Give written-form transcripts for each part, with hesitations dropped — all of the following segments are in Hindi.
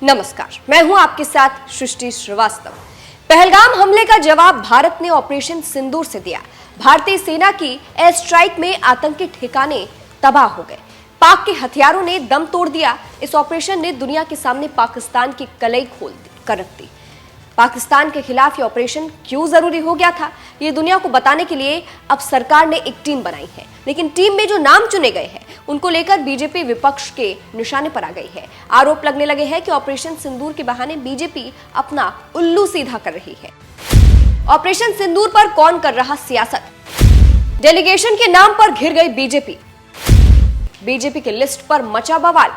नमस्कार, मैं हूं आपके साथ सृष्टि श्रीवास्तव। पहलगाम हमले का जवाब भारत ने ऑपरेशन सिंदूर से दिया। भारतीय सेना की एयर स्ट्राइक में आतंकी ठिकाने तबाह हो गए। पाक के हथियारों ने दम तोड़ दिया। इस ऑपरेशन ने दुनिया के सामने पाकिस्तान की कलई खोल कर रख दी। पाकिस्तान के खिलाफ ये ऑपरेशन क्यों जरूरी हो गया था, ये दुनिया को बताने के लिए अब सरकार ने एक टीम बनाई है। लेकिन टीम में जो नाम चुने गए हैं उनको लेकर बीजेपी विपक्ष के निशाने पर आ गई है। आरोप लगने लगे हैं कि ऑपरेशन सिंदूर के बहाने बीजेपी अपना उल्लू सीधा कर रही है। ऑपरेशन सिंदूर पर कौन कर रहा सियासत? डेलीगेशन के नाम पर घिर गई बीजेपी। बीजेपी की लिस्ट पर मचा बवाल।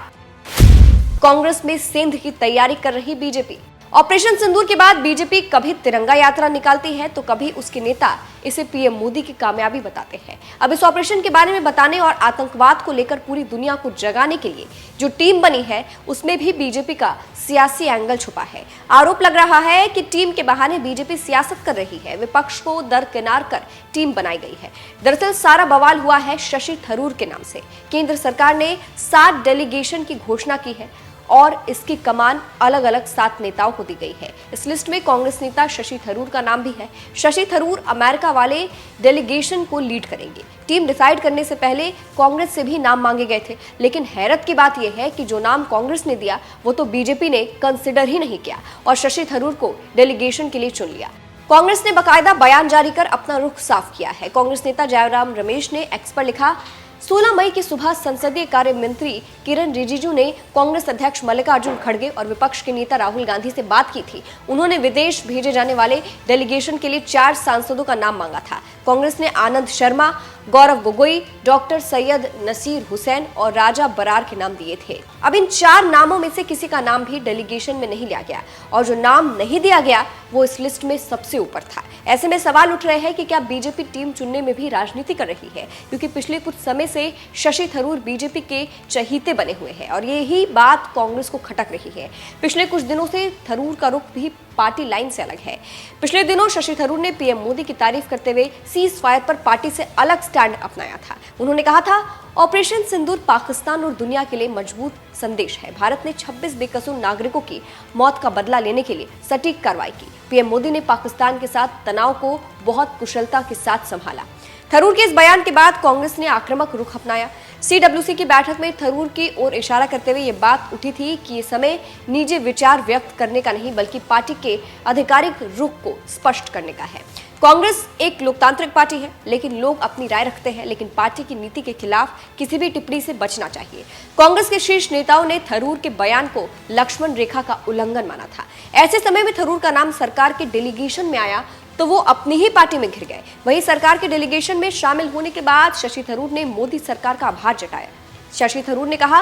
कांग्रेस में सेंध की तैयारी कर रही बीजेपी। ऑपरेशन सिंदूर के बाद बीजेपी कभी तिरंगा यात्रा निकालती है तो कभी उसके नेता इसे पीएम मोदी की कामयाबी बताते हैं। अब इस ऑपरेशन के बारे में बताने और आतंकवाद को लेकर पूरी दुनिया को जगाने के लिए जो टीम बनी है उसमें भी बीजेपी का सियासी एंगल छुपा है। आरोप लग रहा है कि टीम के बहाने बीजेपी सियासत कर रही है। विपक्ष को दरकिनार कर टीम बनाई गई है। दरअसल सारा बवाल हुआ है शशि थरूर के नाम से। केंद्र सरकार ने 7 डेलीगेशन की घोषणा की है और इसकी कमान अलग अलग 7 नेताओं को दी गई है। इस लिस्ट में कांग्रेस नेता शशि थरूर का नाम भी है। शशि थरूर अमेरिका वाले डेलीगेशन को लीड करेंगे। टीम डिसाइड करने से पहले कांग्रेस से भी नाम मांगे गए थे, लेकिन हैरत की बात यह है कि जो नाम कांग्रेस ने दिया वो तो बीजेपी ने कंसिडर ही नहीं किया और शशि थरूर को डेलीगेशन के लिए चुन लिया। कांग्रेस ने बाकायदा बयान जारी कर अपना रुख साफ किया है। कांग्रेस नेता जयराम रमेश ने एक्स पर लिखा, 16 मई की सुबह संसदीय कार्य मंत्री किरण रिजिजू ने कांग्रेस अध्यक्ष मल्लिकार्जुन खड़गे और विपक्ष के नेता राहुल गांधी से बात की थी। उन्होंने विदेश भेजे जाने वाले डेलीगेशन के लिए 4 सांसदों का नाम मांगा था। कांग्रेस ने आनंद शर्मा, गौरव गोगोई, डॉक्टर सैयद नसीर हुसैन और राजा बरार के नाम दिए थे। अब इन 4 नामों में से किसी का नाम भी डेलीगेशन में नहीं लिया गया और जो नाम नहीं दिया गया वो इस लिस्ट में सबसे ऊपर था। ऐसे में सवाल उठ रहे हैं कि क्या बीजेपी टीम चुनने में भी राजनीति कर रही है, क्योंकि पिछले कुछ समय से शशि थरूर बीजेपी के चहीते बने हुए हैं और यही बात कांग्रेस को खटक रही है। पिछले कुछ दिनों से थरूर का रुख भी पार्टी लाइन से अलग है। पिछले दिनों शशि थरूर ने पीएम मोदी की तारीफ करते हुए सीज फायर पर पार्टी से अलग स्टैंड अपनाया था। उन्होंने कहा था, ऑपरेशन सिंदूर पाकिस्तान और दुनिया के लिए मजबूत संदेश है। भारत ने 26 बेकसूर नागरिकों की मौत का बदला लेने के लिए सटीक कार्रवाई की। पीएम मोदी ने पाकिस्तान के साथ तनाव को बहुत कुशलता के साथ संभाला। थरूर के इस बयान के बाद कांग्रेस ने आक्रामक रुख अपनाया। सीडब्ल्यूसी की बैठक में थरूर की ओर इशारा करते हुए ये बात उठी थी कि ये समय निजी विचार व्यक्त करने का नहीं बल्कि पार्टी के आधिकारिक रुख को स्पष्ट करने का है। कांग्रेस एक लोकतांत्रिक पार्टी है, लेकिन लोग अपनी राय रखते हैं, लेकिन पार्टी की नीति के खिलाफ किसी भी टिप्पणी से बचना चाहिए। कांग्रेस के शीर्ष नेताओं ने थरूर के बयान को लक्ष्मण रेखा का उल्लंघन माना था। ऐसे समय में थरूर का नाम सरकार के डेलीगेशन में आया तो वो अपनी ही पार्टी में घिर गए। वहीं सरकार के डेलीगेशन में शामिल होने के बाद शशि थरूर ने मोदी सरकार का आभार जताया। शशि थरूर ने कहा,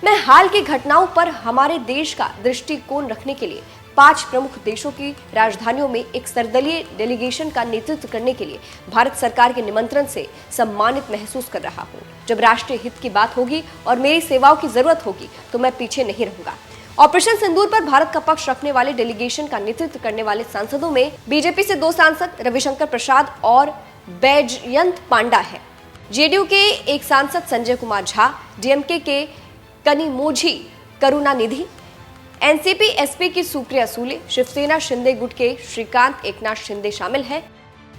मैं हाल की घटनाओं पर हमारे देश का दृष्टिकोण रखने के लिए 5 प्रमुख देशों की राजधानियों में एक सर्वदलीय डेलीगेशन का नेतृत्व करने के लिए भारत सरकार के निमंत्रण से सम्मानित महसूस कर रहा हूं। जब राष्ट्रीय हित की बात होगी और मेरी सेवाओं की जरूरत होगी तो मैं पीछे नहीं रहूंगा। ऑपरेशन सिंदूर पर भारत का पक्ष रखने वाले डेलीगेशन का नेतृत्व करने वाले सांसदों में बीजेपी से 2 सांसद रविशंकर प्रसाद और बैजयंत पांडा है। जेडीयू के एक सांसद संजय कुमार झा, डीएमके के कनिमोझी करुणानिधि, एनसीपी एसपी की सुप्रिया सूले, शिवसेना शिंदे गुट के श्रीकांत एकनाथ शिंदे शामिल है।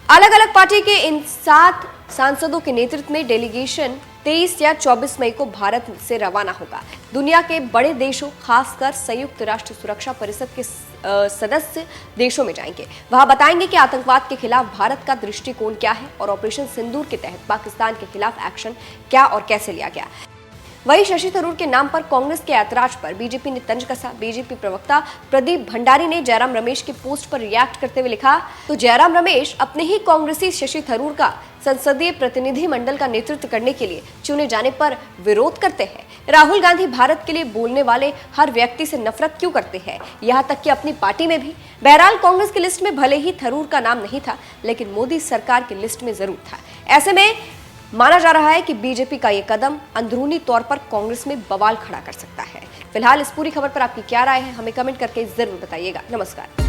अलग अलग पार्टी के इन 7 सांसदों के नेतृत्व में डेलीगेशन 23 या 24 मई को भारत से रवाना होगा। दुनिया के बड़े देशों, खासकर संयुक्त राष्ट्र सुरक्षा परिषद के सदस्य देशों में जाएंगे। वहां बताएंगे कि आतंकवाद के खिलाफ भारत का दृष्टिकोण क्या है और ऑपरेशन सिंदूर के तहत पाकिस्तान के खिलाफ एक्शन क्या और कैसे लिया गया। वहीं शशि थरूर के नाम पर कांग्रेस के ऐतराज पर बीजेपी ने तंज कसा। बीजेपी प्रवक्ता प्रदीप भंडारी ने जयराम रमेश के पोस्ट पर रिएक्ट करते हुए लिखा, तो जयराम रमेश अपने ही कांग्रेसी शशि थरूर का संसदीय प्रतिनिधि मंडल का नेतृत्व करने के लिए चुने जाने पर विरोध करते हैं। राहुल गांधी भारत के लिए बोलने वाले हर व्यक्ति से नफरत क्यों करते हैं, यहाँ तक कि अपनी पार्टी में भी। बहरहाल कांग्रेस की लिस्ट में भले ही थरूर का नाम नहीं था, लेकिन मोदी सरकार की लिस्ट में जरूर था। ऐसे में माना जा रहा है कि बीजेपी का यह कदम अंदरूनी तौर पर कांग्रेस में बवाल खड़ा कर सकता है। फिलहाल इस पूरी खबर पर आपकी क्या राय है, हमें कमेंट करके जरूर बताइएगा। नमस्कार।